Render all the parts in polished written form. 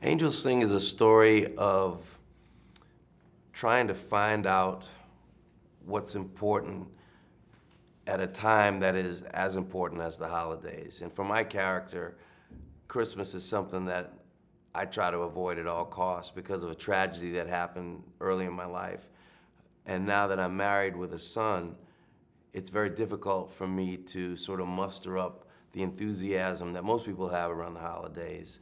Angels Sing is a story of trying to find out what's important at a time that is as important as the holidays. And for my character, Christmas is something that I try to avoid at all costs because of a tragedy that happened early in my life. And now that I'm married with a son, it's very difficult for me to sort of muster up the enthusiasm that most people have around the holidays.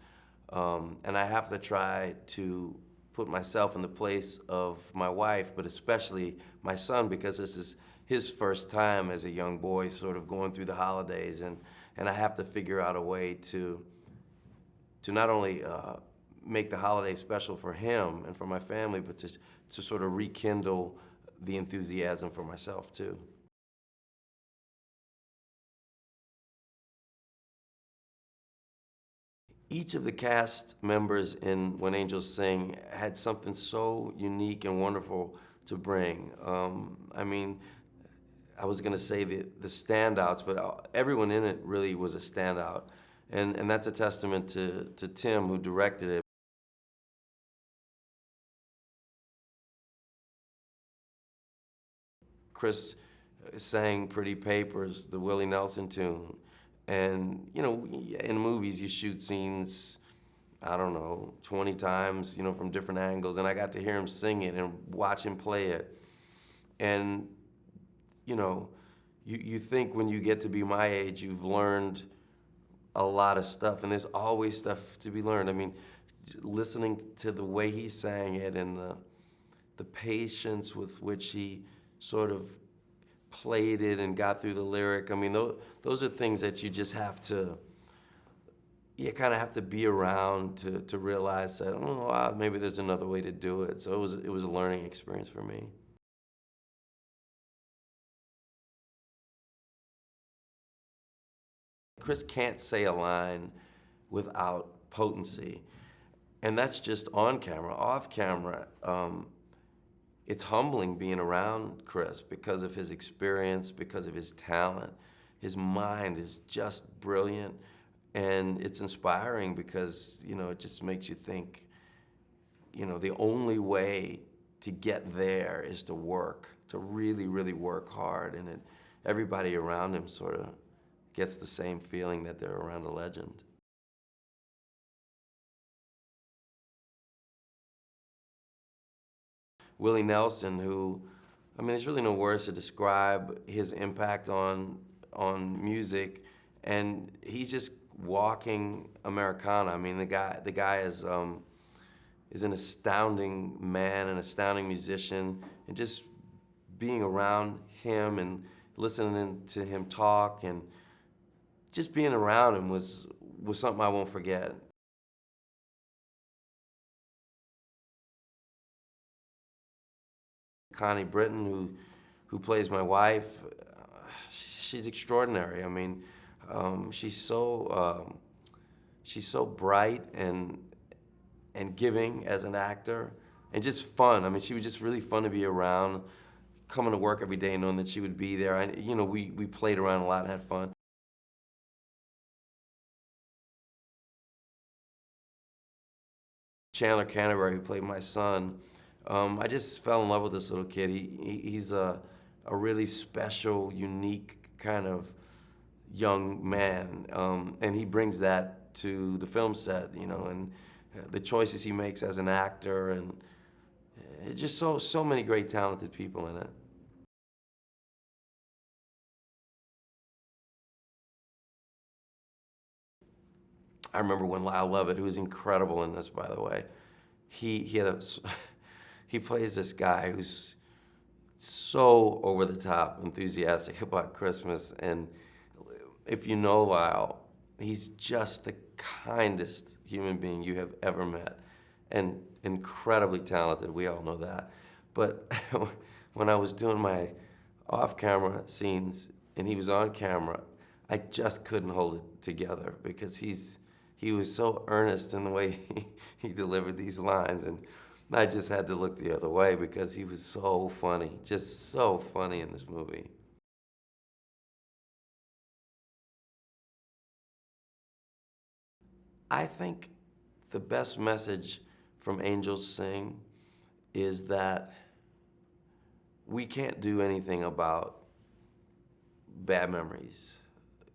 And I have to try to put myself in the place of my wife, but especially my son, because this is his first time as a young boy sort of going through the holidays. And I have to figure out a way to not only make the holiday special for him and for my family, but to sort of rekindle the enthusiasm for myself too. Each of the cast members in When Angels Sing had something so unique and wonderful to bring. I mean, I was gonna say the standouts, but everyone in it really was a standout. And that's a testament to Tim, who directed it. Kris sang Pretty Papers, the Willie Nelson tune. And, you know, in movies you shoot scenes, I don't know, 20 times, you know, from different angles. And I got to hear him sing it and watch him play it. And, you know, you think when you get to be my age, you've learned a lot of stuff, and there's always stuff to be learned. I mean, listening to the way he sang it and the patience with which he sort of played it and got through the lyric. I mean, those are things that you just have to, you kind of have to be around to realize that, oh, wow, maybe there's another way to do it. So it was a learning experience for me. Kris can't say a line without potency. And that's just on camera. Off camera, it's humbling being around Kris because of his experience, because of his talent. His mind is just brilliant, and it's inspiring because, you know, it just makes you think, you know, the only way to get there is to work, to really, really work hard. And everybody around him sort of gets the same feeling that they're around a legend. Willie Nelson, who, I mean, there's really no words to describe his impact on music, and he's just walking Americana. I mean, the guy is an astounding man, an astounding musician, and just being around him and listening to him talk and just being around him was something I won't forget. Connie Britton, who plays my wife, she's extraordinary. I mean, she's so bright and giving as an actor, and just fun. I mean, she was just really fun to be around. Coming to work every day, knowing that she would be there. You know, we played around a lot and had fun. Chandler Canterbury, who played my son, I just fell in love with this little kid. He's a really special, unique kind of young man, and he brings that to the film set, you know, and the choices he makes as an actor, and it's just so many great talented people in it. I remember when Lyle Lovett, who is incredible in this, by the way, he had a he plays this guy who's so over the top enthusiastic about Christmas, and if you know Lyle, he's just the kindest human being you have ever met, and incredibly talented. We all know that. But when I was doing my off-camera scenes and he was on camera, I just couldn't hold it together because he was so earnest in the way he delivered these lines, and I just had to look the other way because he was so funny, just so funny in this movie. I think the best message from Angels Sing is that we can't do anything about bad memories.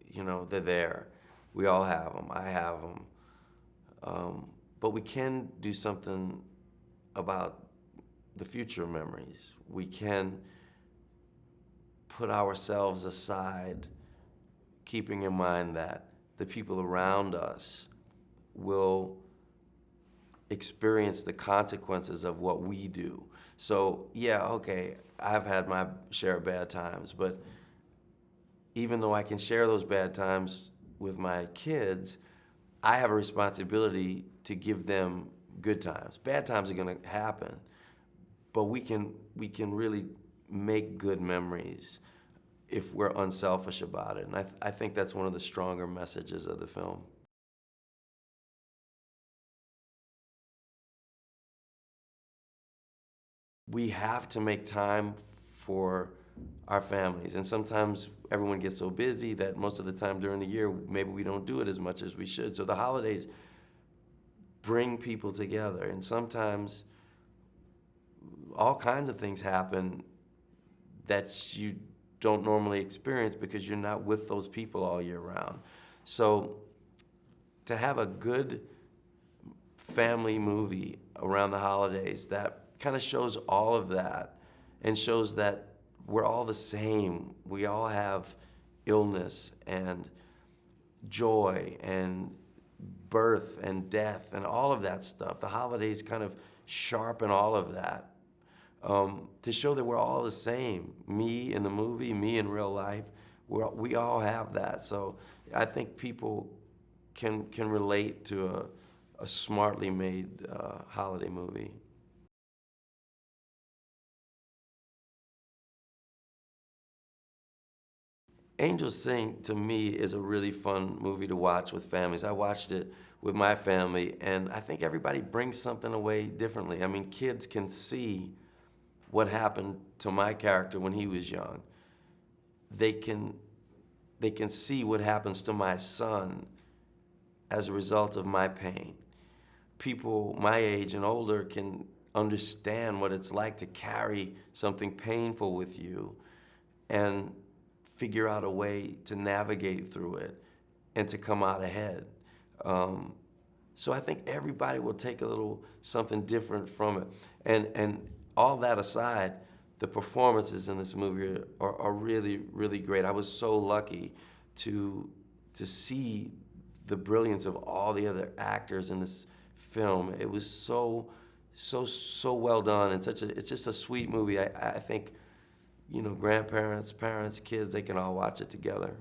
You know, they're there. We all have them. I have them. But we can do something about the future memories. We can put ourselves aside, keeping in mind that the people around us will experience the consequences of what we do. So yeah, okay, I've had my share of bad times, but even though I can share those bad times with my kids, I have a responsibility to give them good times. Bad times are gonna happen, but we can really make good memories if we're unselfish about it. And I think that's one of the stronger messages of the film. We have to make time for our families. And sometimes everyone gets so busy that most of the time during the year, maybe we don't do it as much as we should. So the holidays bring people together. And sometimes all kinds of things happen that you don't normally experience because you're not with those people all year round. So to have a good family movie around the holidays that kind of shows all of that and shows that we're all the same. We all have illness and joy and birth and death and all of that stuff. The holidays kind of sharpen all of that to show that we're all the same. Me in the movie, me in real life, we all have that. So I think people can relate to a smartly made holiday movie. Angels Sing, to me, is a really fun movie to watch with families. I watched it with my family, and I think everybody brings something away differently. I mean, kids can see what happened to my character when he was young. They can see what happens to my son as a result of my pain. People my age and older can understand what it's like to carry something painful with you and figure out a way to navigate through it and to come out ahead. So I think everybody will take a little something different from it. And all that aside, the performances in this movie are really, really great. I was so lucky to see the brilliance of all the other actors in this film. It was so well done, and it's just a sweet movie. I think, you know, grandparents, parents, kids, they can all watch it together.